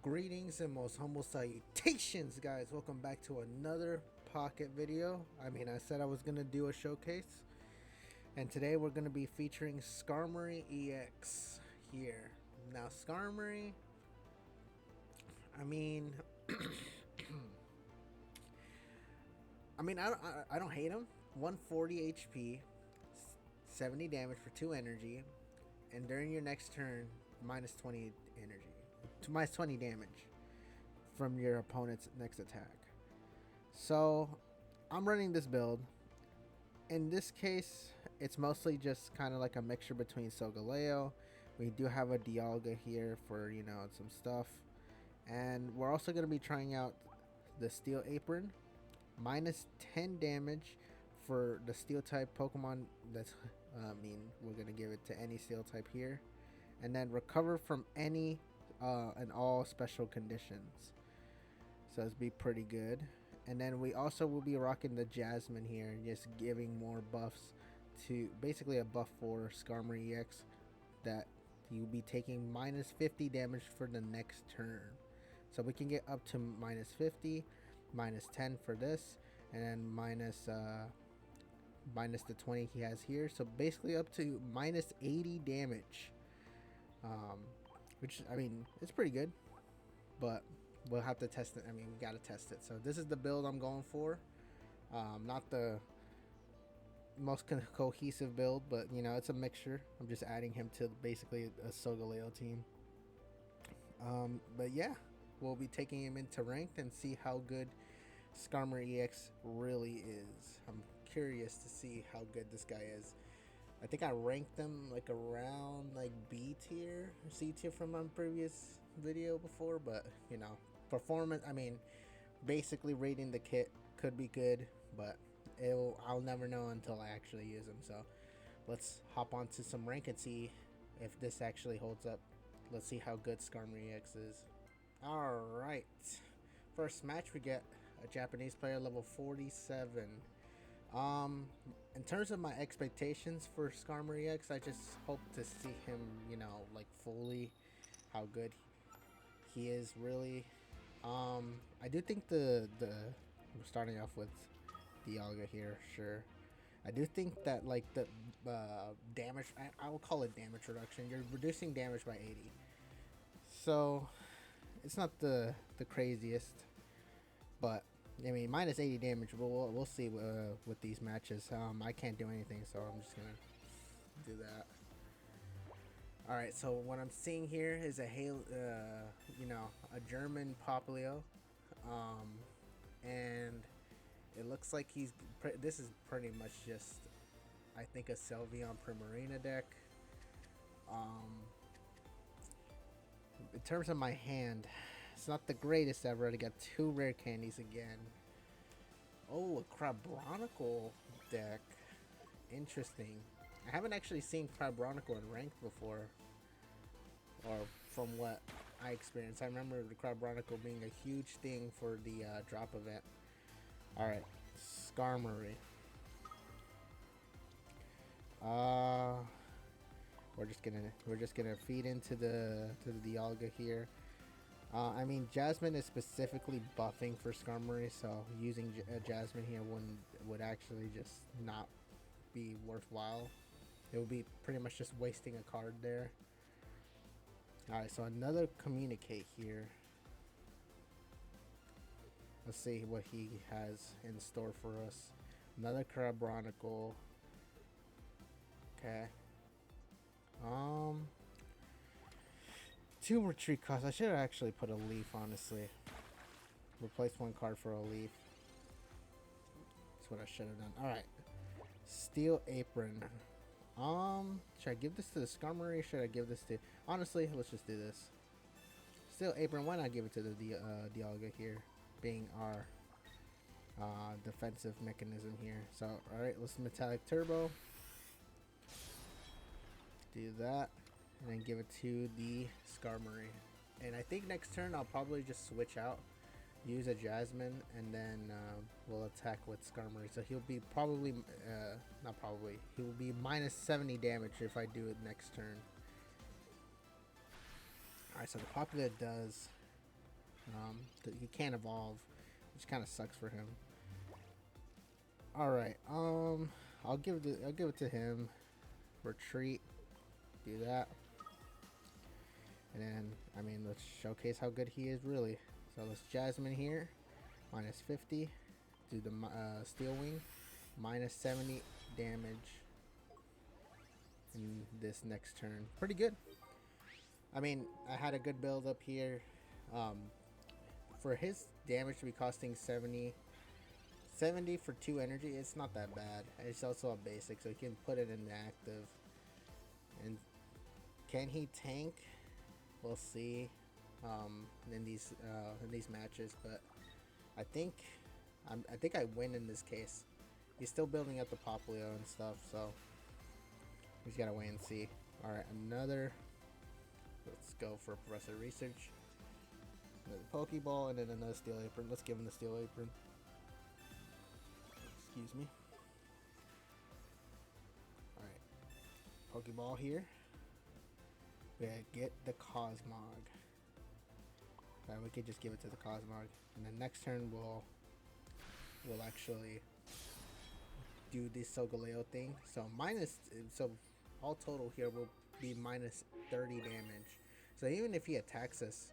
Greetings and most humble salutations, guys. Welcome back to another pocket video. I said I was going to do a showcase, and today we're going to be featuring Skarmory EX here. Now, Skarmory, I mean, I don't hate him. 140 HP, 70 damage for 2 energy, and during your next turn, minus 20 energy. Minus 20 damage from your opponent's next attack. So I'm running this build. In this case, it's mostly just kind of like a mixture between Solgaleo. We do have a Dialga here for, some stuff. And we're also going to be trying out the Steel Apron. Minus 10 damage for the Steel type Pokemon. That's, we're going to give it to any Steel type here. And then recover from any and all special conditions, so it's be pretty good. And then we also will be rocking the Jasmine here, just giving more buffs to basically a buff for Skarmory EX that you'll be taking minus 50 damage for the next turn. So we can get up to minus 50, minus 10 for this, and then minus the 20 he has here, so basically up to minus 80 damage. Which, it's pretty good, but we'll have to test it. We gotta test it. So this is the build I'm going for. Not the most cohesive build, but it's a mixture. I'm just adding him to basically a Solgaleo team. But yeah, we'll be taking him into ranked and see how good Skarmory EX really is. I'm curious to see how good this guy is. I think I ranked them like around like B tier or C tier from my previous video before, but performance, basically rating the kit could be good, but I'll never know until I actually use them. So let's hop on to some rank and see if this actually holds up. Let's see how good Skarmory EX is. Alright, first match we get a Japanese player, level 47. In terms of my expectations for Skarmory EX, I just hope to see him, like fully how good he is really. I do think we're starting off with Dialga here, sure. I do think that like the damage, I will call it damage reduction. You're reducing damage by 80. So it's not the craziest, but minus 80 damage. We'll see with these matches. I can't do anything, so I'm just gonna do that. All right. So what I'm seeing here is a German Popplio, and it looks like this is pretty much just, I think, a Sylveon Primarina deck. In terms of my hand, it's not the greatest ever. I got 2 rare candies again. Oh, a Crabronicle deck. Interesting. I haven't actually seen Crabronicle in ranked before, or from what I experienced. I remember the Crabronicle being a huge thing for the drop event. Alright, Skarmory. We're just gonna feed into the Dialga here. Jasmine is specifically buffing for Skarmory, so using Jasmine here would actually just not be worthwhile. It would be pretty much just wasting a card there. Alright, so another Communicate here. Let's see what he has in store for us. Another Crabronicle. Okay. 2 retreat costs. I should have actually put a leaf, honestly. Replace 1 card for a leaf. That's what I should have done. Alright. Steel Apron. Should I give this to the Skarmory? Should I give this to... Honestly, let's just do this. Steel Apron, why not give it to the Dialga here, being our defensive mechanism here. So, alright, let's Metallic Turbo. Do that. And then give it to the Skarmory. And I think next turn I'll probably just switch out, use a Jasmine, and then we'll attack with Skarmory. So he'll be he will be minus 70 damage if I do it next turn. Alright, so the Popplio does He can't evolve, which kind of sucks for him. All right. I'll give it to him. Retreat. Do that. And then, I mean, let's showcase how good he is, really. So let's Jasmine here. Minus 50. Do the Steel Wing. Minus 70 damage. In this next turn. Pretty good. I mean, I had a good build up here. For his damage to be costing 70 for 2 energy, it's not that bad. It's also a basic, so you can put it in the active. And can he tank? We'll see in these matches, but I think I win in this case. He's still building up the Popplio and stuff, so we just gotta wait and see. All right, another. Let's go for Professor Research. Another Pokeball and then another Steel Apron. Let's give him the Steel Apron. Excuse me. All right, Pokeball here. We get the Cosmog. Right, we could just give it to the Cosmog, and then next turn we'll actually do this Solgaleo thing. So all total here will be minus 30 damage. So even if he attacks us,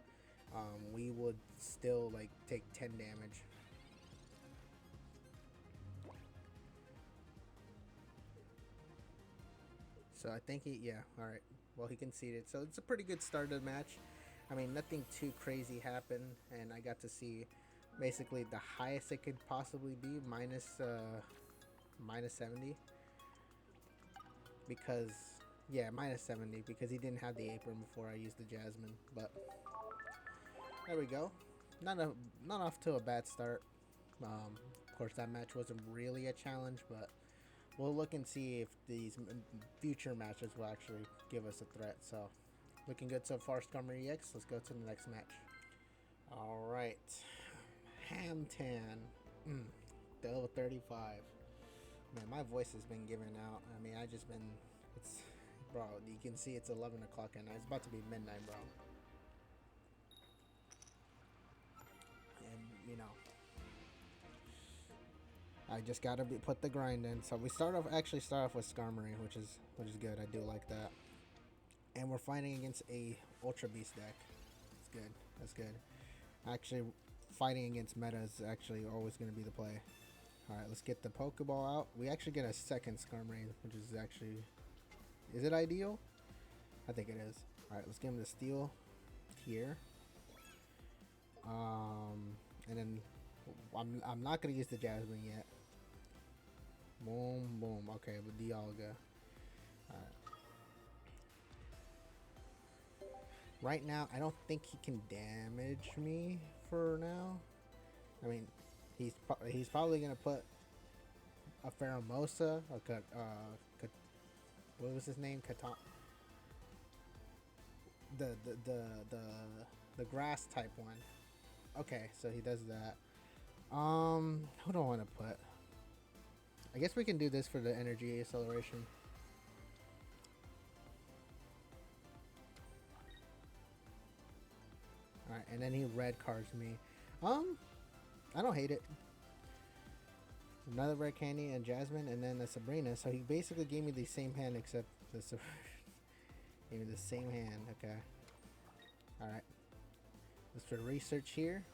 we would still like take 10 damage. So I think all right. Well, he conceded. So it's a pretty good start of the match. I mean, nothing too crazy happened, and I got to see basically the highest it could possibly be, minus 70. Because, yeah, minus 70, because he didn't have the apron before I used the Jasmine. But there we go. Not off to a bad start. Of course, that match wasn't really a challenge, but we'll look and see if these future matches will actually give us a threat. So, looking good so far, Skarmory EX. Let's go to the next match. All right. Hamtan. Level 35. Man, my voice has been giving out. I mean, bro, you can see it's 11 o'clock at night. It's about to be midnight, bro. And, you know, I just gotta put the grind in. So we start off with Skarmory, which is good. I do like that. And we're fighting against a Ultra Beast deck. That's good. That's good. Actually, fighting against meta is actually always going to be the play. All right, let's get the Pokeball out. We actually get a second Skarmory, which is actually... Is it ideal? I think it is. All right, let's give him the Steel here. And then I'm not going to use the Jasmine yet. Boom, boom. Okay, with Dialga. All right. Right now, I don't think he can damage me for now. I mean, he's probably gonna put a Pheromosa, what was his name? The grass type one. Okay, so he does that. Who do I want to put? I guess we can do this for the energy acceleration. Alright, and then he red cards me. I don't hate it. Another red candy and Jasmine, and then a Sabrina. So he basically gave me the same hand, except this. Gave me the same hand. Okay. Alright. Let's do research here.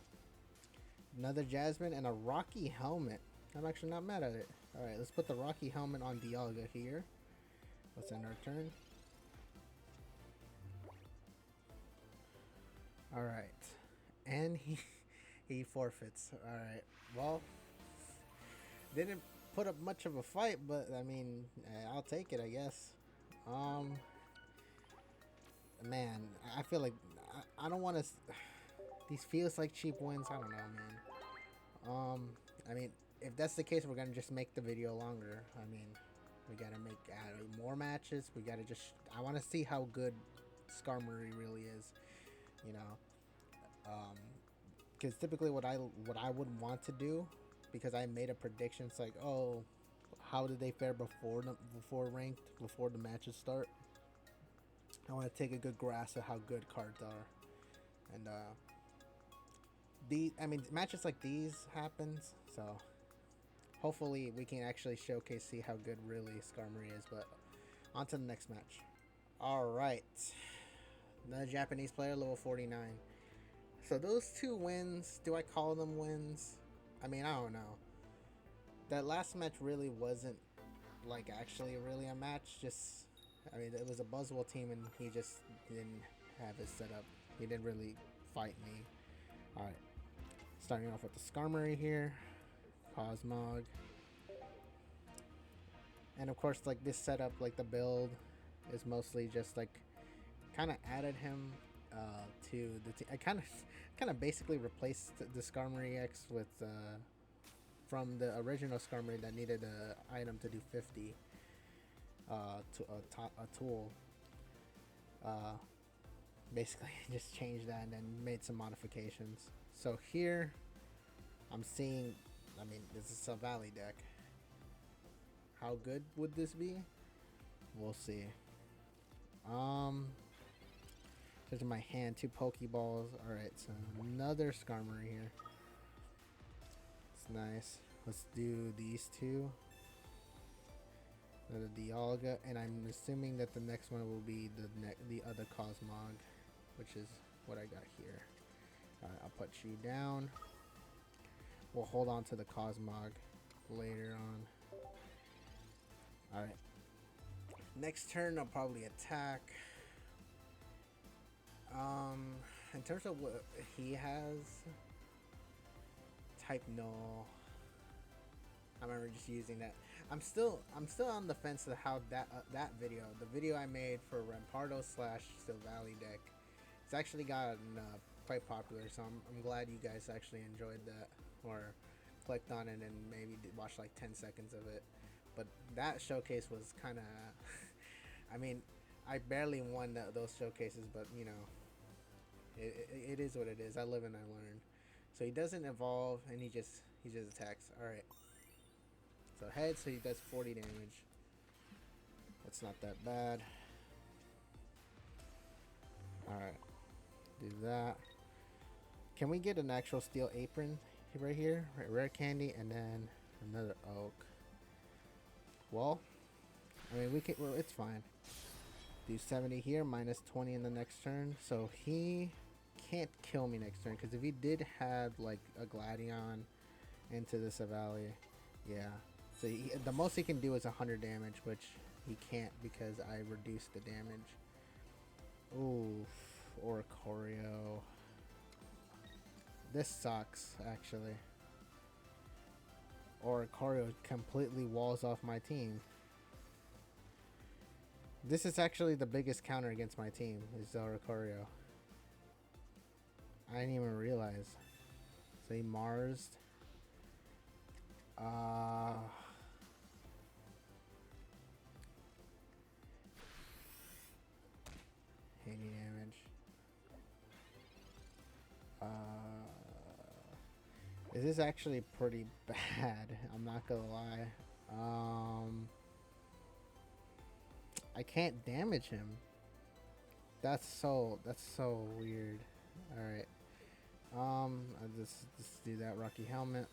Another Jasmine and a Rocky Helmet. I'm actually not mad at it. Alright, let's put the Rocky Helmet on Dialga here. Let's end our turn. Alright. And he forfeits. Alright. Well, didn't put up much of a fight, but I mean, I'll take it, I guess. Man, I feel like I don't want to. These feels like cheap wins. I don't know, man. I mean, if that's the case, we're gonna just make the video longer. I mean, we gotta make more matches. We gotta just. I want to see how good Skarmory really is. You know, because typically what I would want to do, because I made a prediction. It's like, oh, how did they fare before ranked, before the matches start? I want to take a good grasp of how good cards are, and matches like these happens, so hopefully we can actually showcase, see how good really Skarmory is. But on to the next match. All right, another Japanese player, level 49. So those 2 wins, do I call them wins? I mean, I don't know. That last match really wasn't like actually really a match. Just, I mean, it was a Buzzwole team and he just didn't have his setup. He didn't really fight me. All right, starting off with the Skarmory here, Cosmog, and of course, like this setup, like the build is mostly just like kind of added him to the team. I kind of basically replaced the Skarmory X with from the original Skarmory that needed an item to do 50 to a tool. Basically, just changed that and then made some modifications. So here, I'm seeing. I mean, this is a Valley deck. How good would this be? We'll see. There's my hand, 2 Pokeballs. Alright, so another Skarmory here. It's nice. Let's do these 2. Another Dialga, and I'm assuming that the next one will be the other Cosmog, which is what I got here. Alright, I'll put you down. We'll hold on to the Cosmog later on. Alright. Next turn, I'll probably attack. In terms of what he has, type null. I remember just using that. I'm still on the fence of how that video I made for Rampardo / Still Valley deck, it's actually gotten quite popular. So I'm glad you guys actually enjoyed that or clicked on it and maybe watched like 10 seconds of it. But that showcase was kind of, I mean, I barely won those showcases, but you know, it is what it is. I live and I learn. So he doesn't evolve, and he just attacks. All right. So head, so he does 40 damage. That's not that bad. All right, do that. Can we get an actual Steel Apron right here? Rare candy, and then another oak. Well, I mean, we can. Well, it's fine. Do 70 here, minus 20 in the next turn. So he can't kill me next turn, because if he did have like a Gladion into the Savali, yeah. So the most he can do is 100 damage, which he can't because I reduced the damage. Ooh, Oricorio. This sucks, actually. Oricorio completely walls off my team. This is actually the biggest counter against my team, is Oricorio. I didn't even realize. So he Marsed. 80 damage. This is actually pretty bad. I'm not gonna lie. I can't damage him. That's so weird. All right. I'll just do that Rocky Helmet.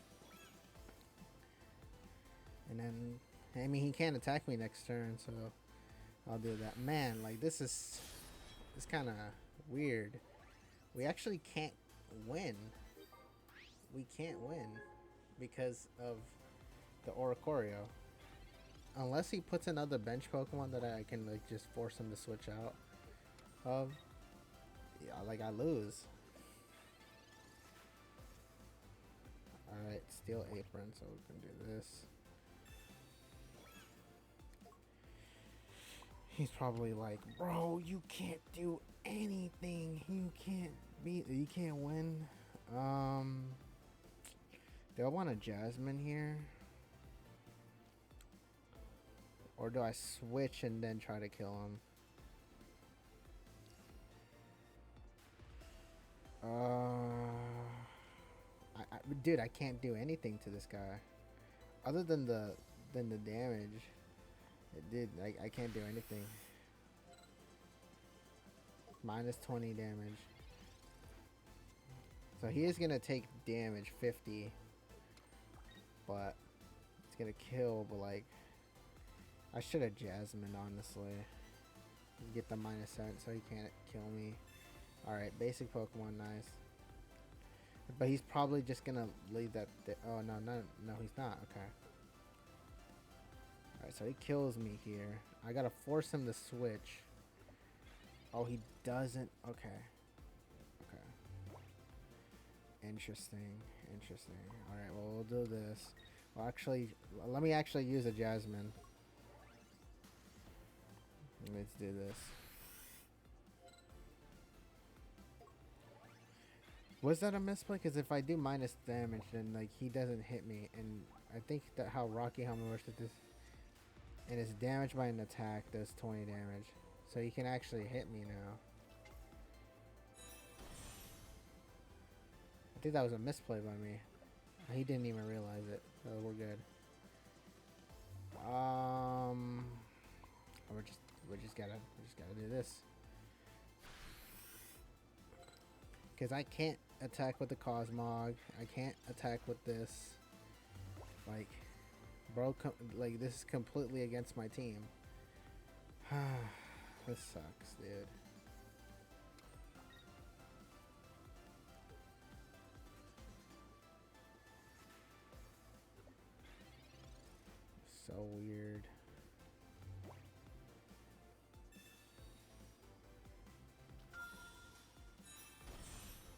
And then, I mean, he can't attack me next turn, so I'll do that. Man, like, this is kind of weird. We actually can't win. We can't win because of the Oricorio. Unless he puts another bench Pokemon that I can, like, just force him to switch out of. Yeah, like, I lose. Alright, Steel Apron, so we can do this. He's probably like, bro, you can't do anything. You can't win. Do I want a Jasmine here? Or do I switch and then try to kill him? Dude, I can't do anything to this guy. Other than the damage. Dude, I can't do anything. Minus 20 damage. So he is gonna take damage 50, but it's gonna kill. But like, I should have Jasmine, honestly. Get the -7 so he can't kill me. Alright, basic Pokemon, nice. But he's probably just gonna leave that. Oh no, no, he's not. Okay. Alright, so he kills me here. I gotta force him to switch. Oh, he doesn't. Okay. Okay. Interesting. Interesting. Alright, well, we'll do this. Well, actually, let me actually use a Jasmine. Let's do this. Was that a misplay? Because if I do minus damage, then like he doesn't hit me, and I think that how Rocky Helmet works with this, and his damage by an attack does 20 damage, so he can actually hit me now. I think that was a misplay by me. He didn't even realize it, so we're good. We just gotta do this. Because I can't attack with the Cosmog. I can't attack with this. Like, bro, like this is completely against my team. This sucks, dude. So weird.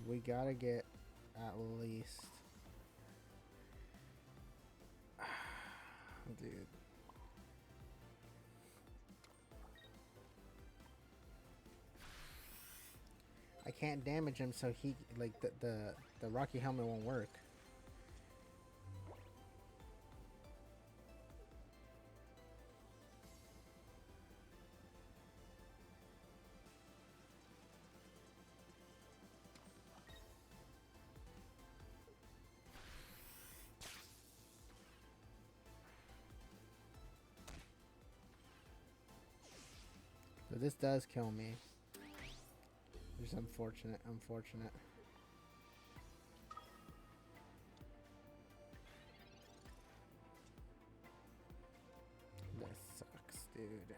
We gotta get at least... Dude. I can't damage him, so he, like, the Rocky Helmet won't work. So this does kill me. Which is unfortunate, unfortunate. That sucks, dude.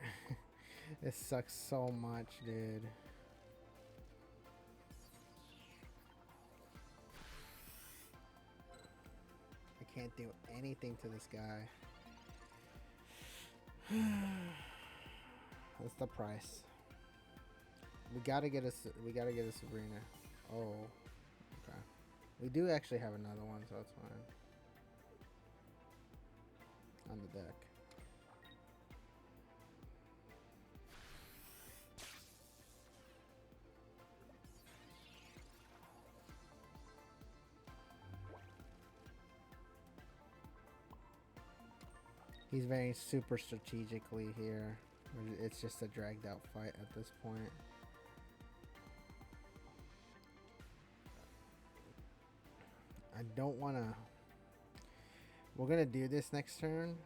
This sucks so much, dude. I can't do anything to this guy. What's the price? We gotta get a Sabrina. Oh, okay. We do actually have another one, so that's fine. On the deck. He's very super strategically here. It's just a dragged out fight at this point. I don't want to... We're going to do this next turn.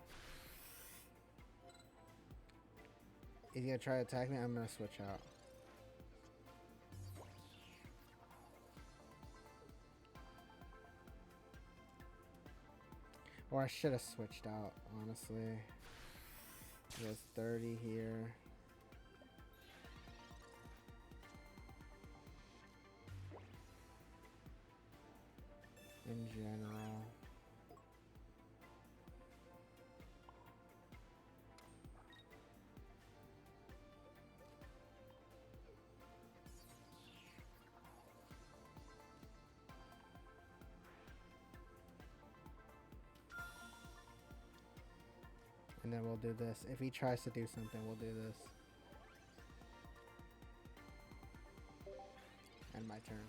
He's going to try to attack me. I'm going to switch out. Or I should have switched out, honestly. There's 30 here. In general. And then we'll do this. If he tries to do something, we'll do this. And my turn.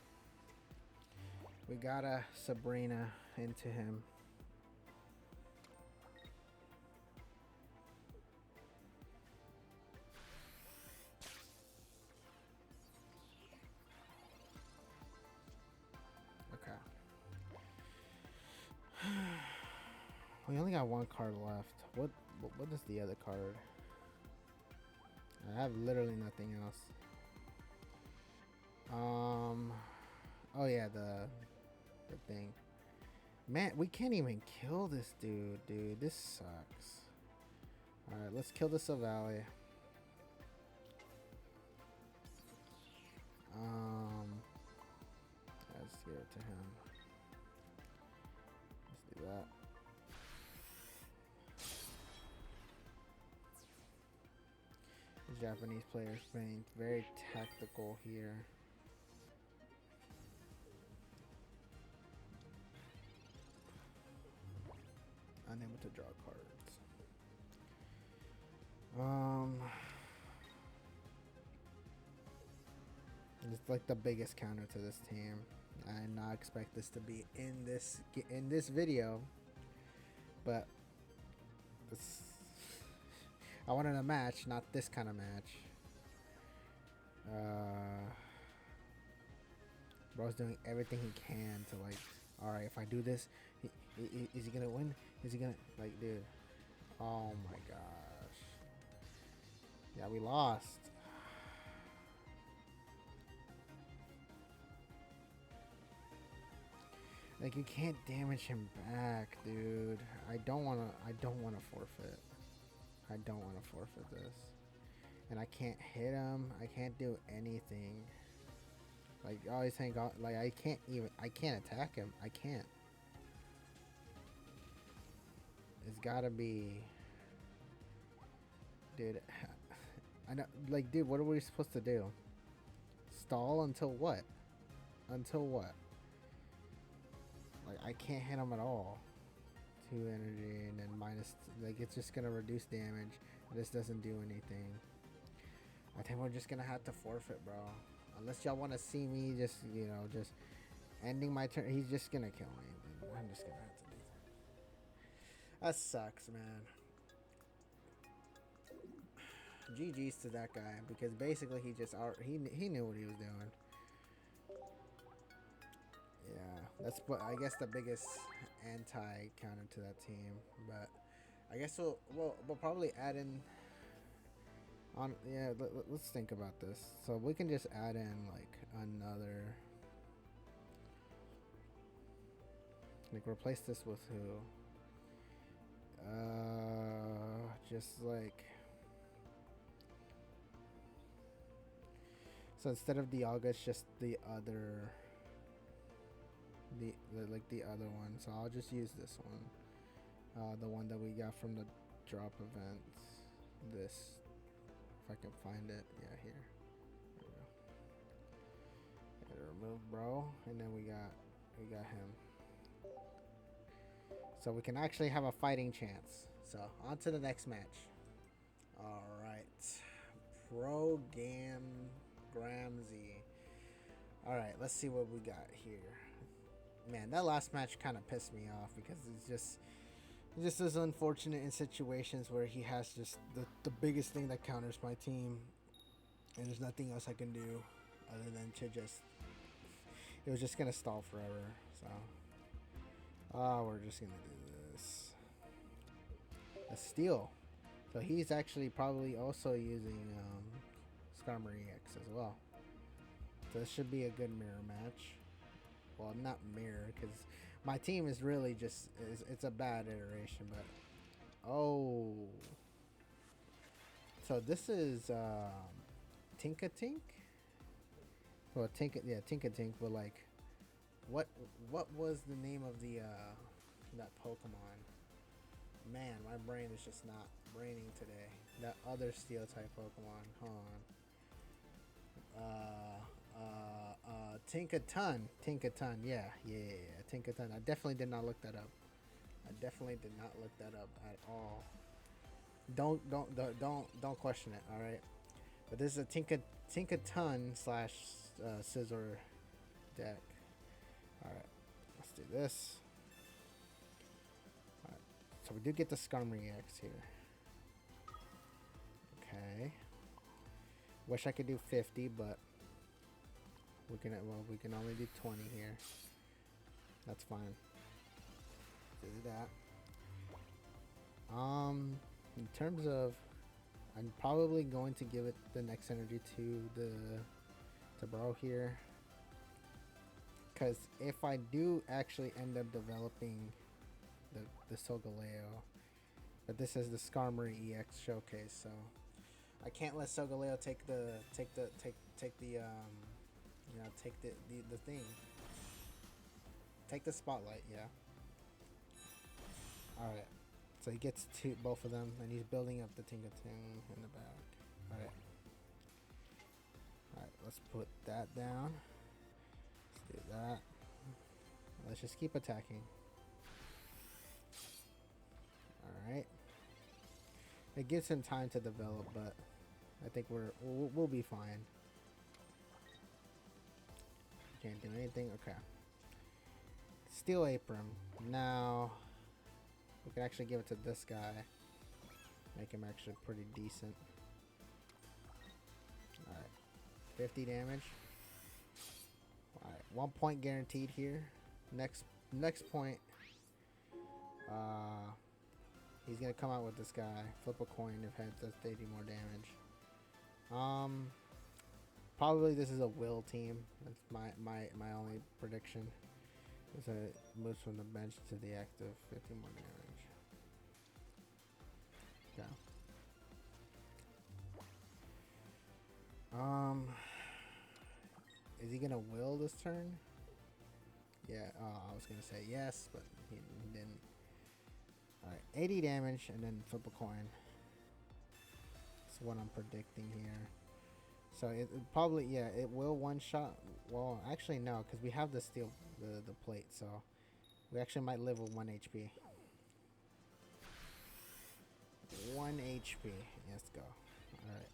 We got a Sabrina into him. Okay. We only got one card left. What is the other card? I have literally nothing else. Oh yeah, the thing. Man, we can't even kill this dude. This sucks. Alright, let's kill the Silvally. Let's give it to him. Let's do that. The Japanese players being very tactical here. Unable to draw cards. It's like the biggest counter to this team. I did not expect this to be in this video, but this, I wanted a match, not this kind of match. Bro's doing everything he can to like. All right, if I do this, is he gonna win? Is he gonna like, dude? Oh my gosh. Yeah, we lost. Like, you can't damage him back, dude. I don't wanna forfeit. I don't wanna forfeit this. And I can't hit him. I can't do anything. Like, oh, he's saying, like, I can't attack him. I can't. It's gotta be, dude. I know, like, dude, what are we supposed to do? Stall until what? Until what? Like, I can't hit him at all. 2 energy and then minus, like, it's just gonna reduce damage. This doesn't do anything. I think we're just gonna have to forfeit, bro. Unless y'all want to see me just, you know, just ending my turn. He's just gonna kill me. I'm just gonna have to do that. That sucks, man. GG's to that guy, because basically he just he knew what he was doing. Yeah, that's what I guess the biggest anti counter to that team. But I guess we'll probably add in on, yeah. Let's think about this. So we can just add in like another, like, replace this with who? Just like, so instead of Dialga, it's just the other. Like the other one, so I'll just use this one, the one that we got from the drop event. This, if I can find it, yeah, here. There we go. Gotta remove bro, and then we got him, so we can actually have a fighting chance. So on to the next match. All right, Pro Gramsy. All right, let's see what we got here. Man, that last match kind of pissed me off because it's just is unfortunate in situations where he has just the biggest thing that counters my team, and there's nothing else I can do other than to just, it was just gonna stall forever. So we're just gonna do this. A steal. So he's actually probably also using Skarmory X as well. So this should be a good mirror match. Well, not mirror, because my team is really just, it's a bad iteration, but oh, so this is Tinkatink. Well, Tinkatink, but like, what was the name of the that Pokemon? Man, my brain is just not braining today. That other steel type Pokemon. Hold on. Tinkaton. Yeah. Tinkaton. I definitely did not look that up. At all. Don't question it. All right. But this is a Tinkaton slash Scizor deck. All right. Let's do this. All right. So we do get the Skarmory X here. Okay. Wish I could do 50, but we can only do 20 here. That's fine. Do that. In terms of, I'm probably going to give it the next energy to bro here. Because if I do actually end up developing the Solgaleo, but this is the Skarmory EX showcase, so I can't let Solgaleo take the thing. Take the spotlight, yeah. Alright. So he gets both of them, and he's building up the Tinkaton in the back. Alright. Alright, let's put that down. Let's do that. Let's just keep attacking. Alright. It gives him time to develop, but I think we'll be fine. Can't do anything? Okay. Steel Apron. Now, we can actually give it to this guy. Make him actually pretty decent. Alright. 50 damage. Alright. 1 point guaranteed here. Next point. He's gonna come out with this guy. Flip a coin if heads, does 80 more damage. Probably this is a will team. That's my only prediction. So it moves from the bench to the active. 50 more damage. Okay. Is he gonna will this turn? Yeah. I was gonna say yes, but he didn't. Alright, 80 damage and then flip a coin. That's what I'm predicting here. So it probably, yeah, it will one shot. Well, actually no, because we have the steel, the plate, so we actually might live with 1 HP. 1 HP. Let's go. Alright.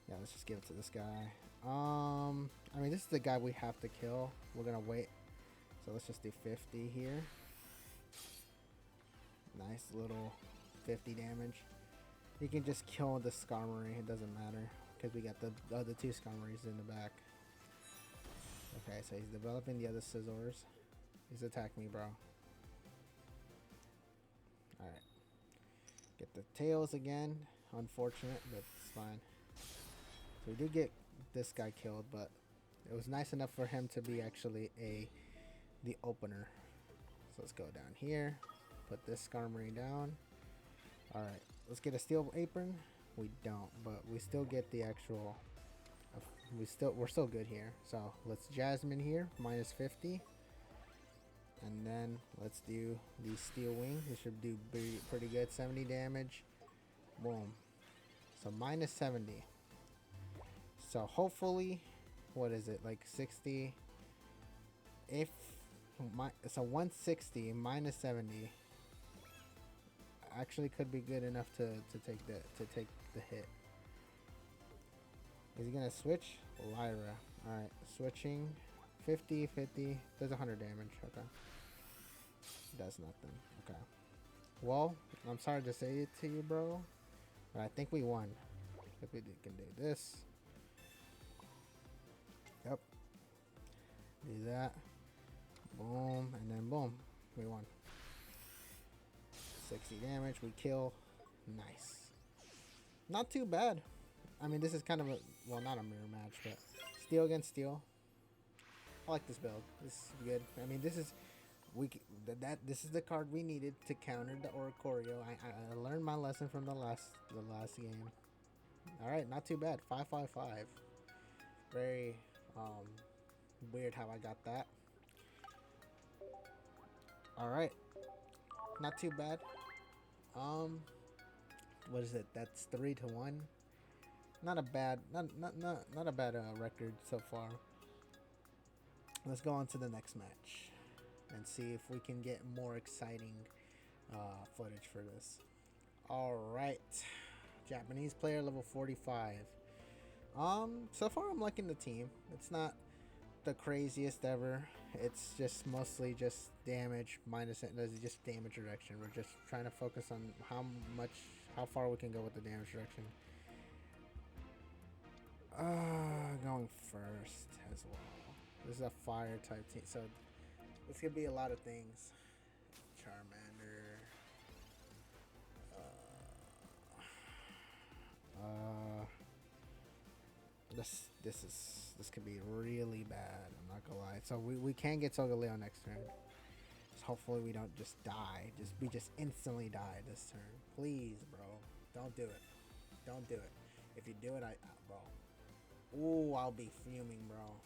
Yeah, let's just give it to this guy. I mean, this is the guy we have to kill. We're gonna wait. So let's just do 50 here. Nice little 50 damage. You can just kill the Skarmory. It doesn't matter because we got the other 2 Skarmorys in the back. Okay, so he's developing the other Scissors. He's attacking me, bro. Alright. Get the tails again. Unfortunate, but it's fine. So we did get this guy killed, but it was nice enough for him to be actually the opener. So let's go down here. Put this Skarmory down. Alright, let's get a Steel Apron. We don't, but we still get the actual... we're still good here. So let's Jasmine here, minus 50. And then let's do the Steel Wing. This should do pretty good. 70 damage. Boom. So minus 70. So hopefully, what is it, like 60? So 160 minus 70 actually could be good enough to take the hit. Is he gonna switch? Lyra. Alright, switching. 50, 50. Does 100 damage. Okay. Does nothing. Okay. Well, I'm sorry to say it to you, bro, but I think we won. If we can do this. Yep. Do that. Boom. And then boom. We won. 60 damage. We kill. Nice. Not too bad. I mean, this is kind of a... well, not a mirror match, but... steel against steel. I like this build. This is good. I mean, this is... this is the card we needed to counter the Oricorio. I learned my lesson from the last game. Alright, not too bad. 555. Very... weird how I got that. Alright. Not too bad. What is it? That's 3-1. Not a bad record so far. Let's go on to the next match and see if we can get more exciting footage for this. Alright. Japanese player, level 45. So far I'm liking the team. It's not the craziest ever. It's just mostly just damage minus just damage reduction. We're just trying to focus on how far we can go with the damage reduction. Going first as well. This is a fire type team, so this could be a lot of things. Charmander. This could be really bad. I'm not gonna lie. So we can get Solgaleo next turn. So hopefully we don't just die. We just instantly die this turn. Please, bro. Don't do it. Don't do it. If you do it, bro. Ooh, I'll be fuming, bro.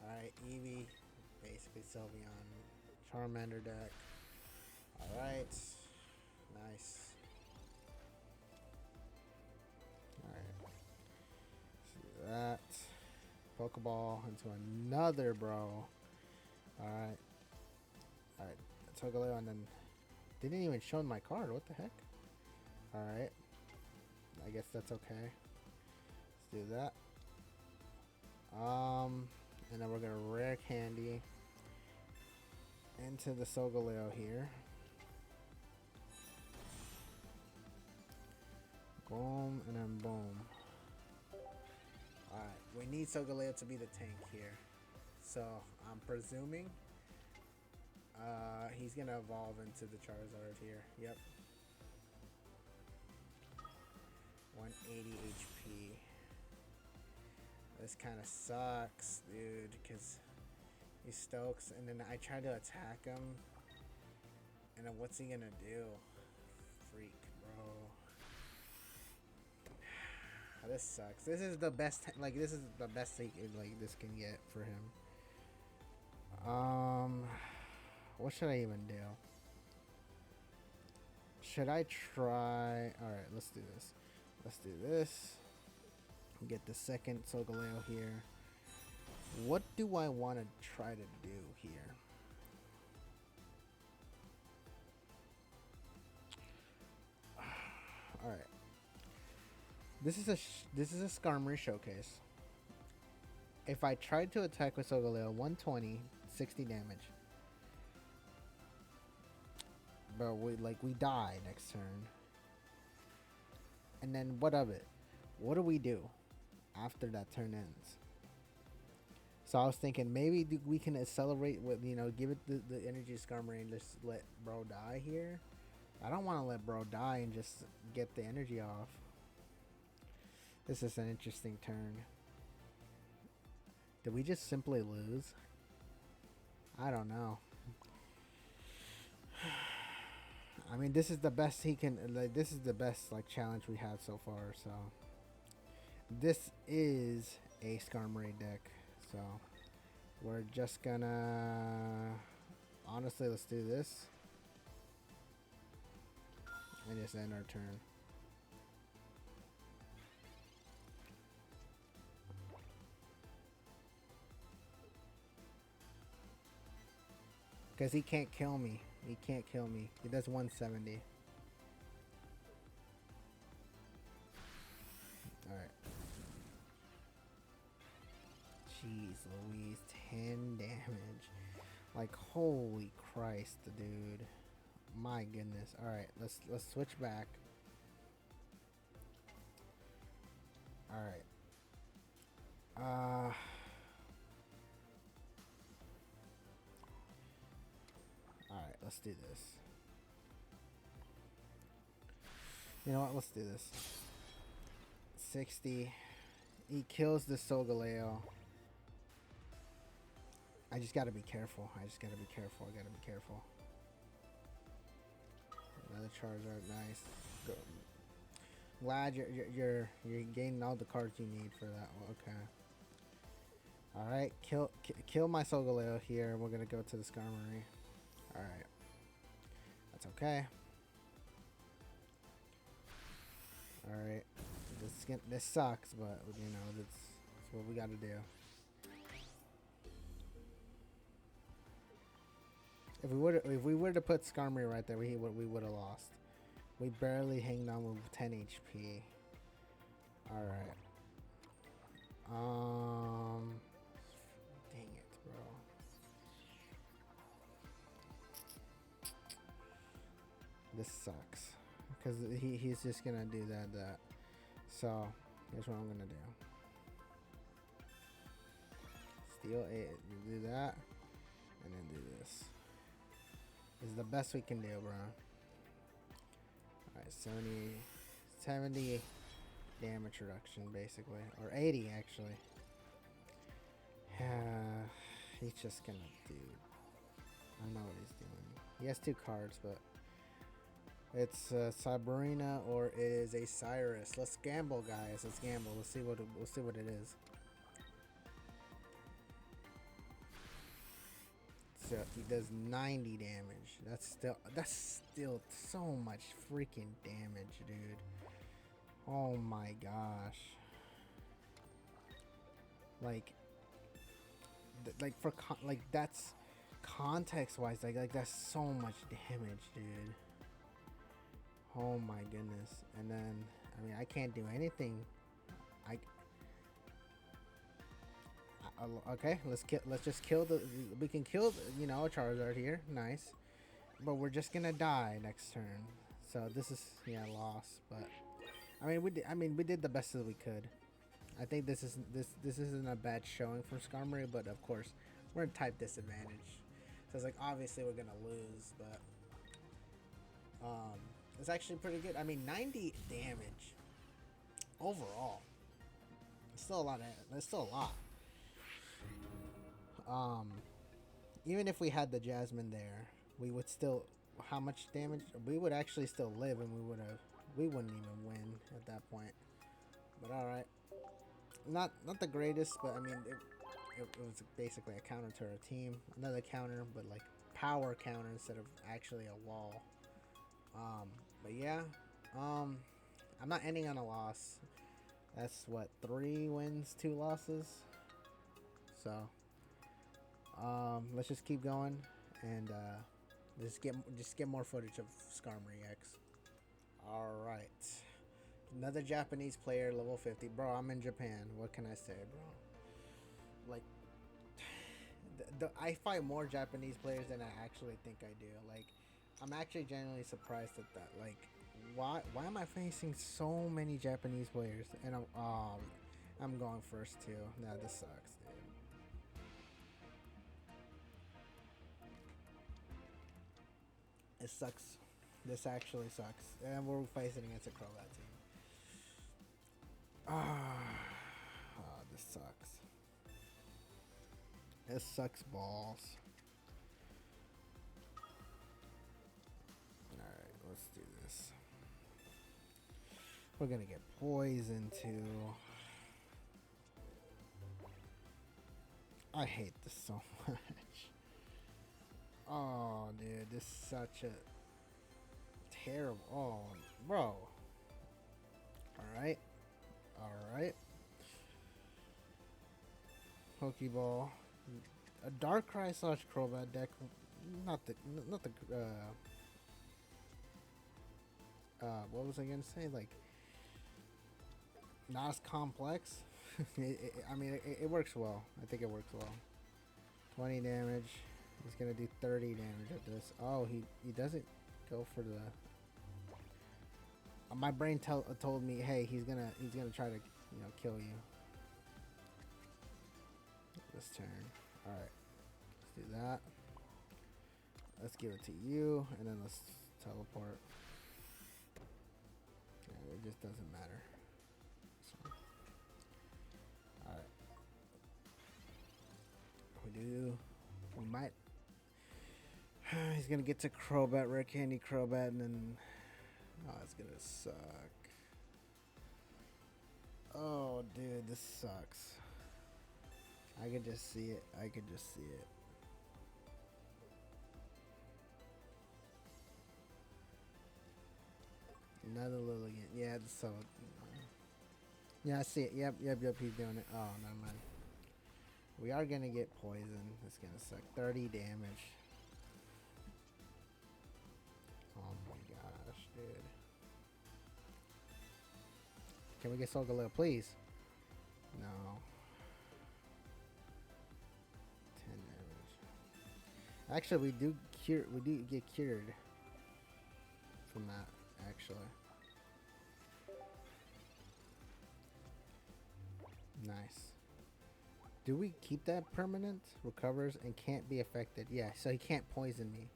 Alright, Eevee. Basically Sylveon. Charmander deck. Alright. Nice. Alright. See that. Pokeball into another, bro. Alright. Alright. Solgaleo and then didn't even show my card. What the heck? Alright. I guess that's okay. Let's do that. And then we're gonna rare candy into the Solgaleo here. Boom and then boom. Alright, we need Solgaleo to be the tank here. So I'm presuming he's gonna evolve into the Charizard here. Yep. 180 HP. This kind of sucks, dude, because he stokes, and then I try to attack him, and then what's he gonna do? Freak, bro. This sucks. This is the best, this is the best thing, this can get for him. What should I even do? Should I try? Alright, let's do this. Let's do this. Get the second Solgaleo here. What do I want to try to do here? All right. This is a Skarmory showcase. If I tried to attack with Solgaleo, 120, 60 damage. But we die next turn. And then what of it? What do we do after that turn ends? So I was thinking maybe we can accelerate with, give it the energy Skarmory and just let bro die here. I don't want to let bro die and just get the energy off. This is an interesting turn. Did we just simply lose? I don't know. I mean, this is the best he can, this is the best challenge we had so far. So this is a Skarmory deck. So we're just gonna, honestly, let's do this and just end our turn. Because he can't kill me. He can't kill me. He does 170. Alright. Jeez Louise. 10 damage. Holy Christ, dude. My goodness. Alright, let's switch back. Alright. Alright, let's do this. You know what? Let's do this. 60. He kills the Solgaleo. I just gotta be careful. I gotta be careful. Another Charizard, nice. Go. Glad you're gaining all the cards you need for that one. Okay. All right, kill my Solgaleo here. We're gonna go to the Skarmory. All right, that's okay. All right, this sucks, but that's what we gotta do. If we were to put Skarmory right there, we would have lost. We barely hanged on with 10 HP. All right. Dang it, bro. This sucks because he's just gonna do that. So here's what I'm gonna do. Steal 8. You do that, and then do this. This is the best we can do, bro. Alright, 70 damage reduction, basically. Or 80, actually. He's just gonna do. I know what he's doing. He has 2 cards, but it's Sabrina or it is a Cyrus. Let's gamble, guys. Let's gamble. We'll see what it is. So he does 90 damage. That's still so much freaking damage, dude. Oh my gosh. Like that's context-wise. Like that's so much damage, dude. Oh my goodness. And then I mean I can't do anything. Okay, let's just kill we can kill a Charizard here, nice, but we're just gonna die next turn, so this is loss. But I mean we did the best that we could. I think this isn't a bad showing from Skarmory, but of course we're in type disadvantage, so it's like obviously we're gonna lose, but it's actually pretty good. I mean 90 damage overall, it's still a lot. It's still a lot. Even if we had the Jasmine there, we would still, how much damage? We would actually still live, and we wouldn't even win at that point. But all right, not the greatest, but I mean it was basically a counter to our team, another counter, but like power counter instead of actually a wall. But yeah, I'm not ending on a loss. That's what, 3 wins, 2 losses. So let's just keep going and just get more footage of Skarmory X. All right, another Japanese player, level 50. Bro, I'm in Japan. What can I say, bro? Like, I fight more Japanese players than I actually think I do. Like, I'm actually genuinely surprised at that. Like, why am I facing so many Japanese players? And I'm going first too. Nah, this sucks, dude. It sucks. This actually sucks. And we're facing against a Crobat team. This sucks. This sucks balls. Alright, let's do this. We're gonna get poisoned too. I hate this so much. Oh, dude, this is such a terrible. Oh, bro. Alright. Alright. Pokeball. A Darkrai / Crobat deck. Not the what was I gonna say? Like, not as complex. I mean, it works well. I think it works well. 20 damage. He's gonna do 30 damage at this. Oh, he doesn't go for the. My brain told me, hey, he's gonna try to kill you this turn. All right, let's do that. Let's give it to you, and then let's teleport. Yeah, it just doesn't matter. All right, we might. He's gonna get to Crobat, Rare Candy Crobat, and then it's gonna suck. Oh, dude, this sucks. I could just see it. Another Lilligant. Yeah, so. Yeah, I see it. Yep, he's doing it. Oh, never mind. We are gonna get poisoned. It's gonna suck. 30 damage. Oh my gosh, dude. Can we get Solgaleo, please? No. 10 damage. Actually, we do get cured from that, actually. Nice. Do we keep that permanent? Recovers and can't be affected. Yeah, so he can't poison me.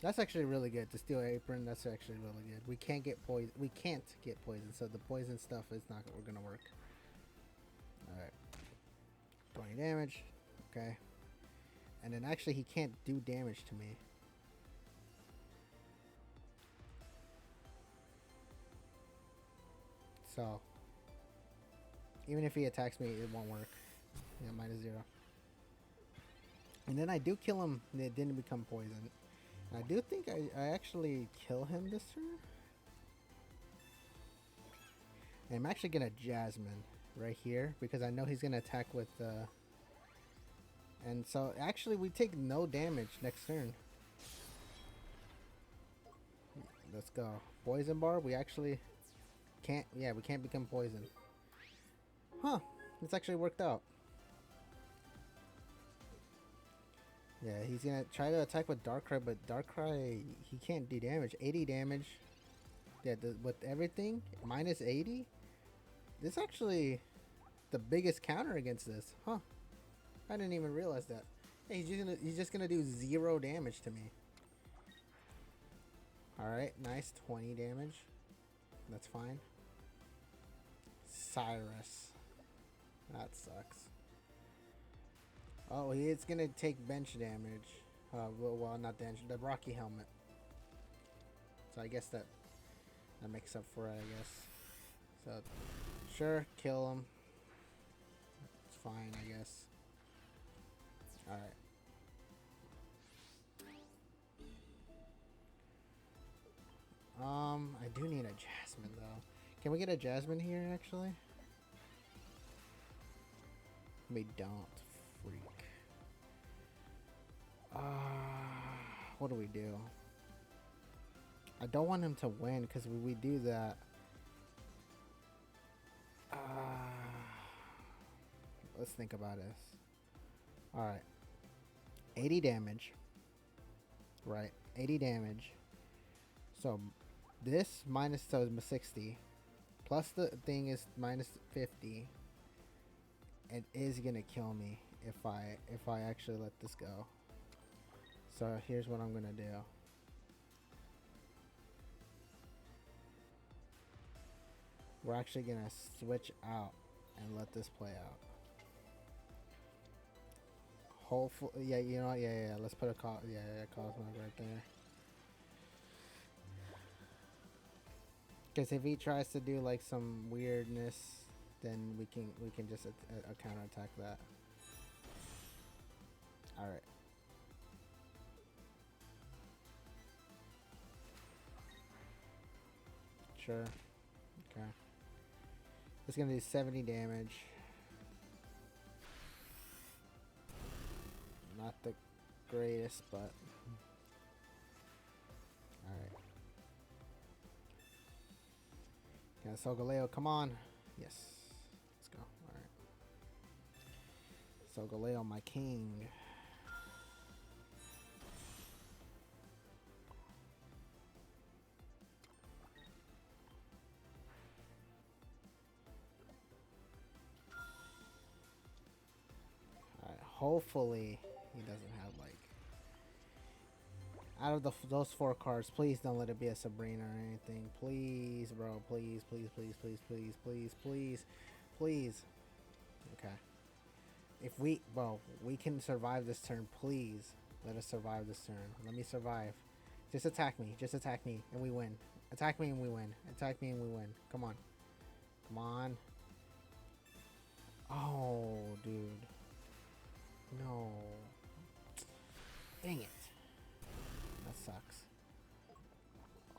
That's actually really good. The Steel Apron, that's actually really good. We can't get poison. So the poison stuff is not gonna work. All right. 20 20 damage. Okay. And then actually he can't do damage to me. So, even if he attacks me, it won't work. Yeah, -0. And then I do kill him, and it didn't become poison. And I do think I actually kill him this turn. And I'm actually going to Jasmine right here, because I know he's going to attack with... and so, actually, we take no damage next turn. Let's go. Poison bar, we actually... can't, yeah, we can't become poisoned. Huh, it's actually worked out. Yeah, he's gonna try to attack with Darkrai, but Darkrai, he can't do damage. 80 damage. Yeah, with everything, -80. This is actually the biggest counter against this. Huh, I didn't even realize that. Hey, he's just gonna do 0 damage to me. Alright, nice, 20 damage. That's fine. Cyrus. That sucks. Oh, he is gonna take bench damage. Well, not damage. The Rocky Helmet. So I guess that makes up for it, I guess. So, sure, kill him. It's fine, I guess. Alright. I do need a Jasmine, though. Can we get a Jasmine here, actually? We don't. Freak. What do we do? I don't want him to win, because when we do that... let's think about this. Alright. 80 damage. Right. 80 damage. So, this minus 60. Plus the thing is -50. It is gonna kill me if I actually let this go. So here's what I'm gonna do. We're actually gonna switch out and let this play out. Hopefully, yeah, you know what? Yeah. Let's put a Cosmo right there. Because if he tries to do like some weirdness, then we can just counterattack that. All right. Sure. Okay. It's gonna do 70 damage. Not the greatest, but all right. Yeah, Solgaleo, come on. Yes. Let's go. Alright. Solgaleo, my king. Alright, hopefully he doesn't have like... Out of those 4 cards, please don't let it be a Sabrina or anything. Please, bro. Please. Okay. If we can survive this turn, please. Let us survive this turn. Let me survive. Just attack me. And we win. Attack me and we win. Come on. Oh, dude. No. Dang it. That sucks.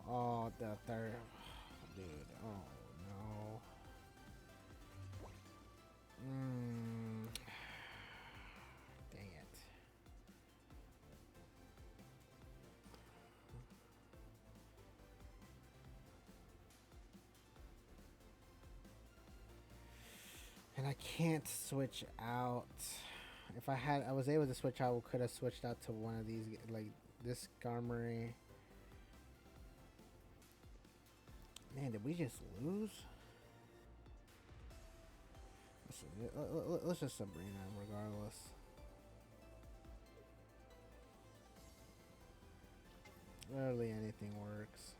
Oh, the third. Dude. Oh, no. Dang it. And I can't switch out. If I was able to switch out, I could have switched out to one of these, like this Skarmory. Man, did we just lose? Let's just Sabrina regardless. Literally anything works.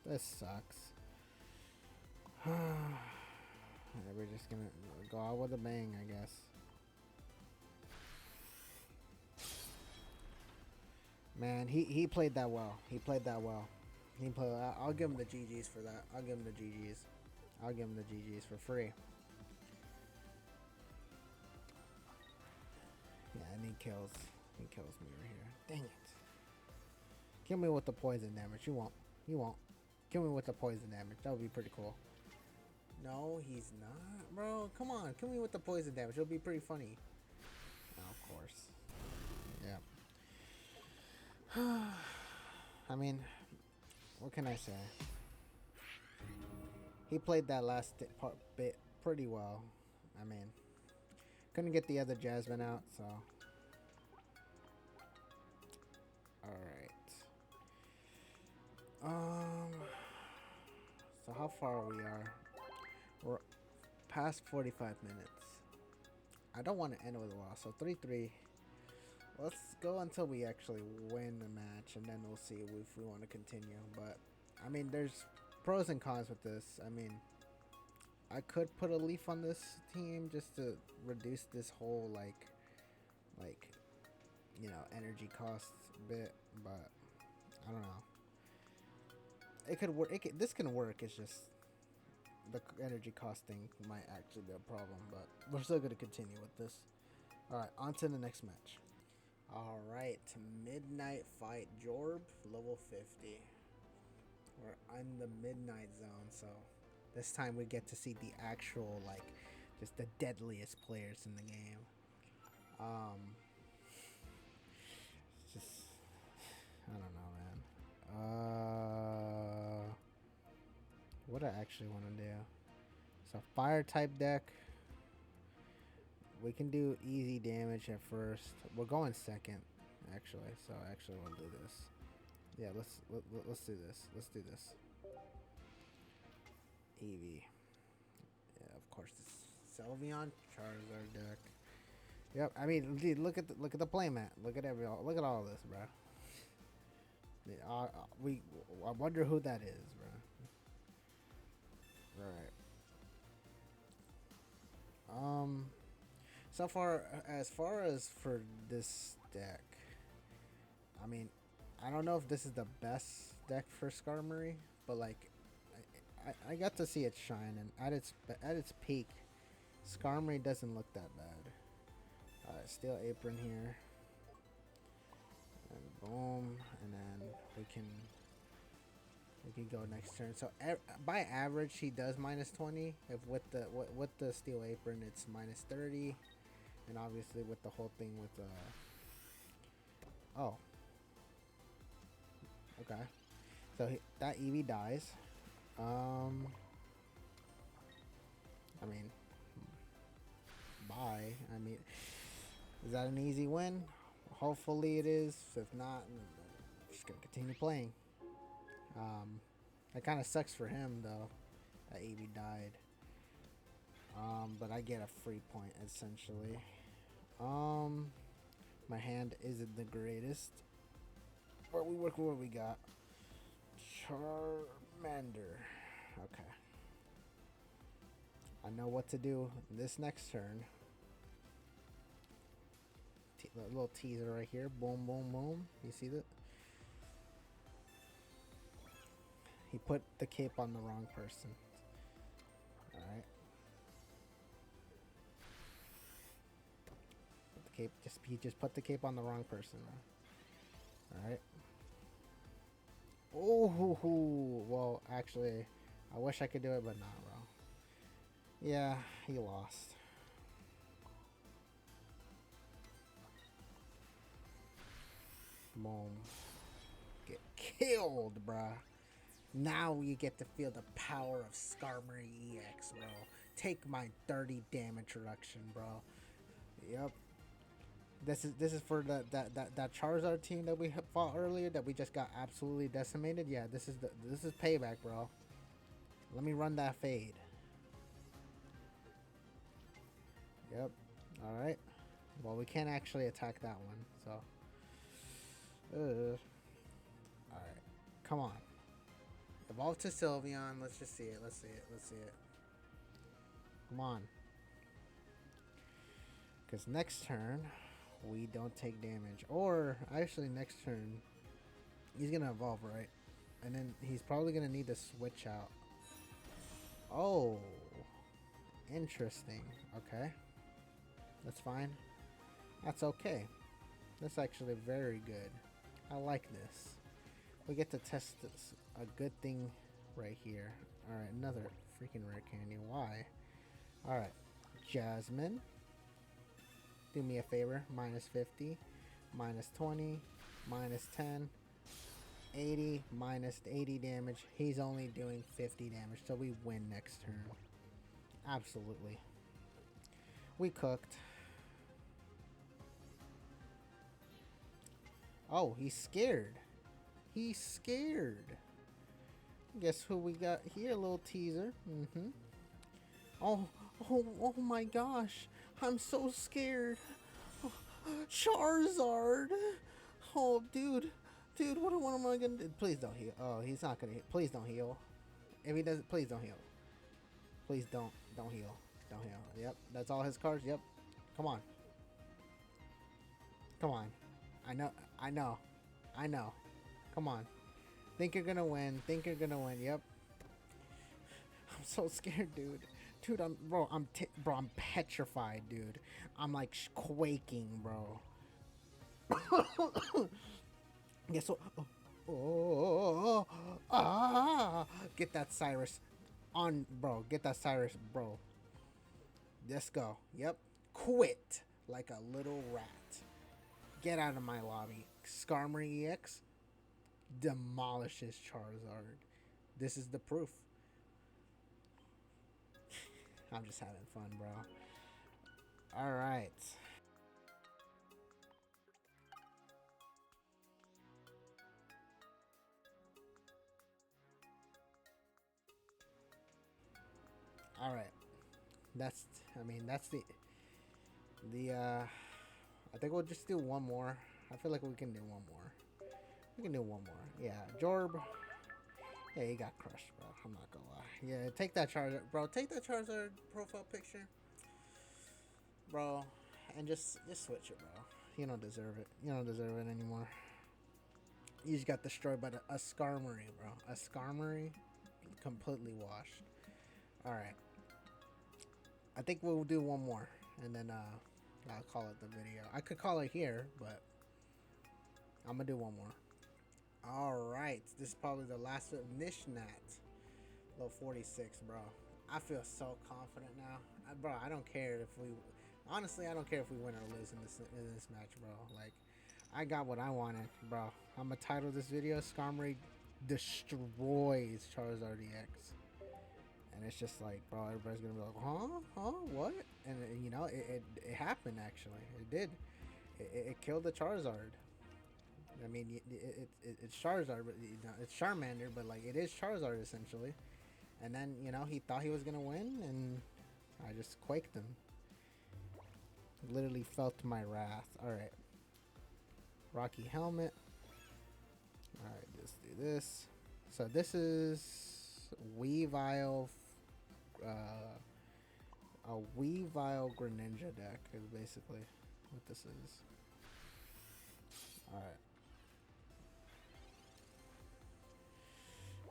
This sucks. we're just gonna go out with a bang, I guess. Man, he played that well. He played that well. I'll give him the GGs for that. I'll give him the GGs. I'll give him the GGs for free. Yeah, and he kills me right here. Dang it. Kill me with the poison damage. You won't. You won't. Kill me with the poison damage. That would be pretty cool. No, he's not, bro. Come on, kill me with the poison damage. It'll be pretty funny. Oh, of course. Yeah. I mean, what can I say? He played that last bit pretty well. I mean, couldn't get the other Jasmine out, so. Alright. So how far we are? We're past 45 minutes. I don't want to end with a loss, so 3-3. Let's go until we actually win the match, and then we'll see if we want to continue. But, I mean, there's pros and cons with this. I mean, I could put a leaf on this team just to reduce this whole, like, you know, energy costs a bit, but I don't know. It could work. This can work. It's just the energy costing might actually be a problem, but we're still going to continue with this. All right, on to the next match. All right, Midnight Fight Jorb, level 50. We're in the midnight zone, so this time we get to see the actual, like, just the deadliest players in the game. It's just, I don't know, man. What I actually want to do. So fire type deck. We can do easy damage at first. We're going second, actually. So actually, we'll do this. Yeah, let's do this. Let's do this. Eevee. Yeah, of course. This Sylveon Charizard deck. Yep. I mean, dude, look at the playmat. Look at all this, bro. I wonder who that is, bro. Right. So far as for this deck, I mean, I don't know if this is the best deck for Skarmory, but like, I got to see it shine, and at its peak, Skarmory doesn't look that bad. Steel Apron here, and boom, and then we can go next turn. So by average, he does -20. If with the Steel Apron, it's -30. And obviously with the whole thing with oh, okay, so that Eevee dies. I mean, bye. I mean, is that an easy win? Hopefully it is. If not, I'm just gonna continue playing. It kind of sucks for him though that Eevee died. But I get a free point essentially. My hand isn't the greatest, but we work with what we got. Charmander. Okay. I know what to do this next turn. A little teaser right here. Boom, boom, boom. You see that? He put the cape on the wrong person. Alright. Cape, he just put the cape on the wrong person. Alright. Oh, well, actually, I wish I could do it, but not, bro. Yeah, he lost. Boom. Get killed, bruh. Now you get to feel the power of Skarmory EX, bro. Take my 30 damage reduction, bro. Yep. This is for that Charizard team that we fought earlier that we just got absolutely decimated. Yeah, this is payback, bro. Let me run that fade. Yep. All right. Well, we can't actually attack that one, so. All right. Come on. Evolve to Sylveon. Let's just see it. Let's see it. Let's see it. Come on. Because next turn, we don't take damage. Or, actually, next turn, he's going to evolve, right? And then he's probably going to need to switch out. Oh. Interesting. Okay. That's fine. That's okay. That's actually very good. I like this. We get to test this. A good thing right here. Alright, another freaking rare candy. Why? Alright. Jasmine. Do me a favor. Minus 50. Minus 20. Minus 10. 80. Minus 80 damage. He's only doing 50 damage. So we win next turn. Absolutely. We cooked. Oh, he's scared. He's scared. Guess who we got here? A little teaser. Oh my gosh. I'm so scared. Oh, Charizard. Oh, dude. Dude, what am I gonna do? Please don't heal. Oh, he's not gonna heal. Please don't heal. If he doesn't, please don't heal. Please don't heal. Don't heal. Yep, that's all his cards. Yep. Come on. Come on. I know. Come on. Think you're gonna win. Yep. I'm so scared, dude. Dude, I'm petrified, dude. I'm like quaking, bro. Guess what? Get that Cyrus on, bro. Get that Cyrus, bro. Let's go. Yep. Quit like a little rat. Get out of my lobby. Skarmory EX demolishes Charizard. This is the proof. I'm just having fun, bro. Alright. Alright. That's I think we'll just do one more. I feel like we can do one more. We can do one more. Yeah, Jorb. Yeah, he got crushed, bro. I'm not gonna lie. Yeah, take that Charizard, bro. Take that Charizard profile picture, bro, and just switch it, bro. You don't deserve it. You don't deserve it anymore. You just got destroyed by a Skarmory, bro. A Skarmory, completely washed. All right. I think we'll do one more, and then I'll call it the video. I could call it here, but I'm gonna do one more. Alright, this is probably the last of Nishnat. Level 46, bro. I feel so confident now. Bro, I don't care if we... Honestly, I don't care if we win or lose in this match, bro. Like, I got what I wanted, bro. I'm gonna title this video, Skarmory destroys Charizard EX. And it's just like, bro, everybody's gonna be like, huh, what? And you know, it happened. Actually, it did. It killed the Charizard. I mean, it's Charizard, but you know, it's Charmander, but like it is Charizard essentially. And then you know he thought he was gonna win, and I just quaked him. Literally felt my wrath. All right, Rocky helmet. All right, let's do this. So this is Weavile. A Weavile Greninja deck is basically what this is. Alright.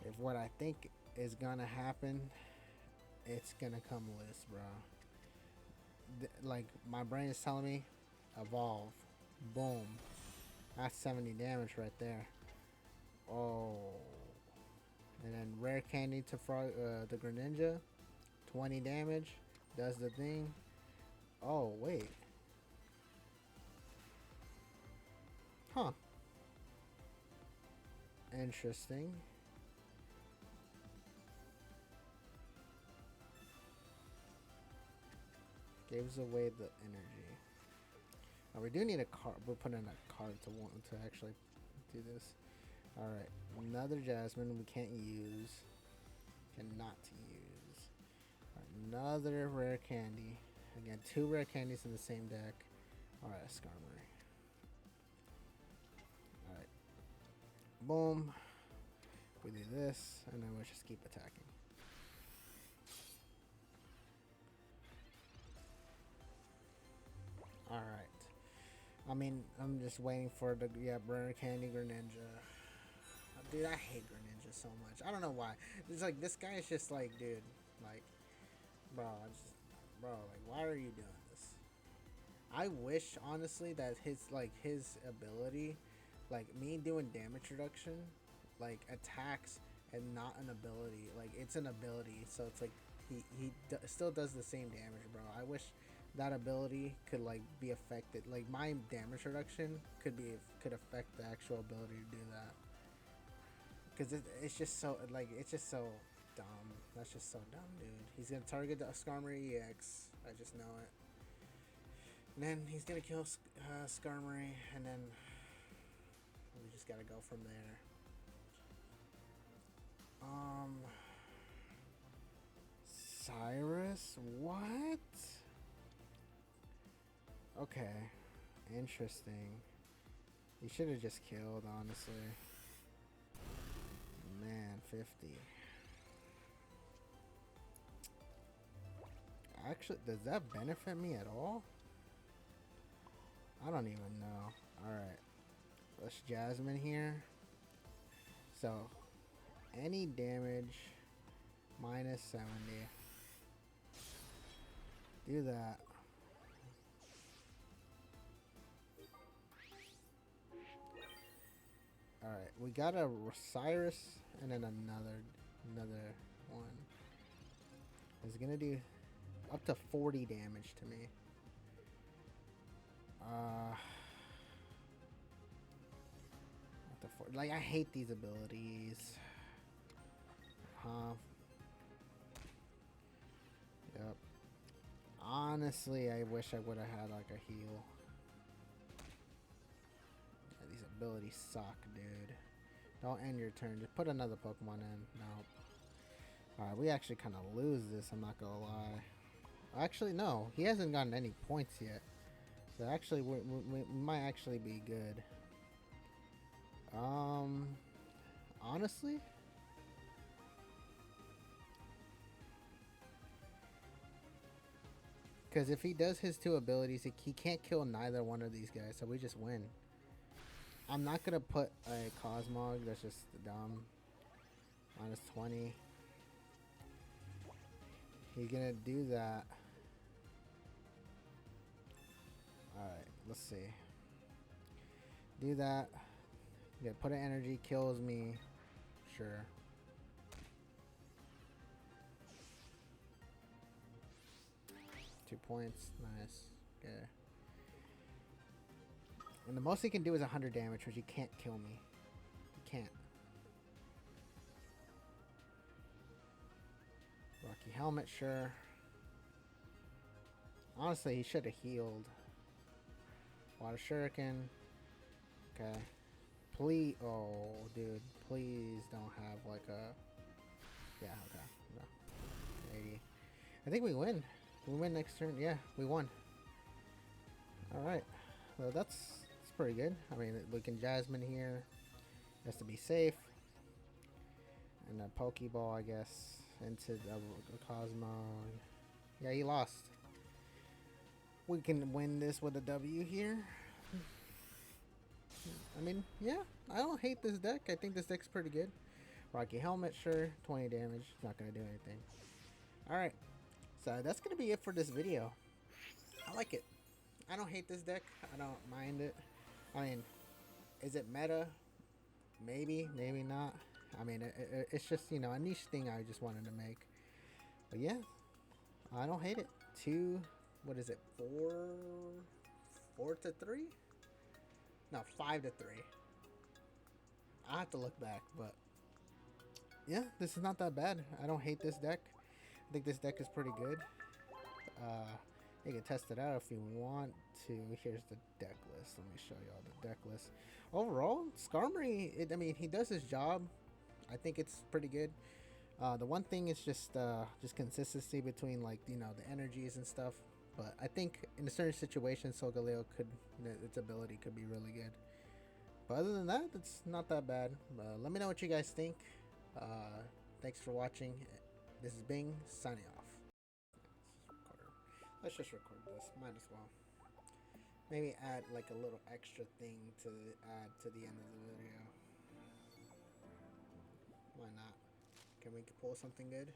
If what I think is gonna happen, it's gonna come loose, bro. Like, my brain is telling me, evolve. Boom. That's 70 damage right there. Oh. And then rare candy to the Greninja. 20 damage. Does the thing. Oh, wait. Huh. Interesting. Gives away the energy. Now we do need a card. We're putting a card to actually do this. Alright. Another Jasmine we can't use. Cannot use. Another rare candy. Again, 2 rare candies in the same deck. Alright, Skarmory. Alright. Boom. We do this, and then we'll just keep attacking. I mean, I'm just waiting for the burner candy Greninja. Dude, I hate Greninja so much. I don't know why. It's like this guy is just like, dude, like, bro, like, why are you doing this? I wish honestly that his ability, like me doing damage reduction, like attacks and not an ability. Like it's an ability, so it's like still does the same damage, bro. I wish that ability could like be affected. Like my damage reduction could affect the actual ability to do that. Because it's just so like it's just so dumb. That's just so dumb, dude. He's gonna target the Skarmory EX. I just know it. And then he's gonna kill Skarmory, and then we just gotta go from there. Cyrus? What? Okay. Interesting. He should have just killed, honestly. Man, 50. Actually, does that benefit me at all? I don't even know. Alright. Let's Jasmine here. So, any damage minus 70. Do that. Alright, we got a Cyrus and then another one. It's gonna do up to 40 damage to me. Like I hate these abilities. Yep. Honestly, I wish I would have had like a heal. Yeah, these abilities suck, dude. Don't end your turn. Just put another Pokemon in. Nope. Alright, we actually kind of lose this, I'm not gonna lie. Actually, no. He hasn't gotten any points yet. So actually, we might actually be good. Honestly? Because if he does his two abilities, he can't kill neither one of these guys, so we just win. I'm not gonna put a Cosmog, that's just dumb. Minus 20. He's gonna do that. Alright, let's see. Do that. Yeah, put an energy, kills me. Sure. Two points. Nice. Okay. And the most he can do is 100 damage, which he can't kill me. He can't. Rocky Helmet, sure. Honestly, he should have healed. Water Shuriken. Okay. Please. Oh, dude. Please don't have like a. Yeah, okay. No. 80. I think we win. We win next turn. Yeah, we won. Alright. Well, that's pretty good. I mean, we can Jasmine here. Just to be safe. And a Pokeball, I guess. Into the Cosmo. Yeah, he lost. We can win this with a W here. I mean, yeah, I don't hate this deck. I think this deck's pretty good. Rocky Helmet, sure. 20 damage. It's not going to do anything. Alright. So that's going to be it for this video. I like it. I don't hate this deck. I don't mind it. I mean, is it meta? Maybe. Maybe not. I mean, it's just, you know, a niche thing I just wanted to make. But yeah, I don't hate it. What is it? 4 to 3? No, 5 to 3. I'll have to look back, but yeah, this is not that bad. I don't hate this deck. I think this deck is pretty good. You can test it out if you want to. Here's the deck list. Let me show you all the deck list. Overall, Skarmory, I mean, he does his job. I think it's pretty good. The one thing is just consistency between, like, you know, the energies and stuff. But I think in a certain situation, Solgaleo its ability could be really good. But other than that, it's not that bad. Let me know what you guys think. Thanks for watching. This is Bing, signing off. Let's just record this. Might as well. Maybe add like a little extra thing to add to the end of the video. Why not? Can we pull something good?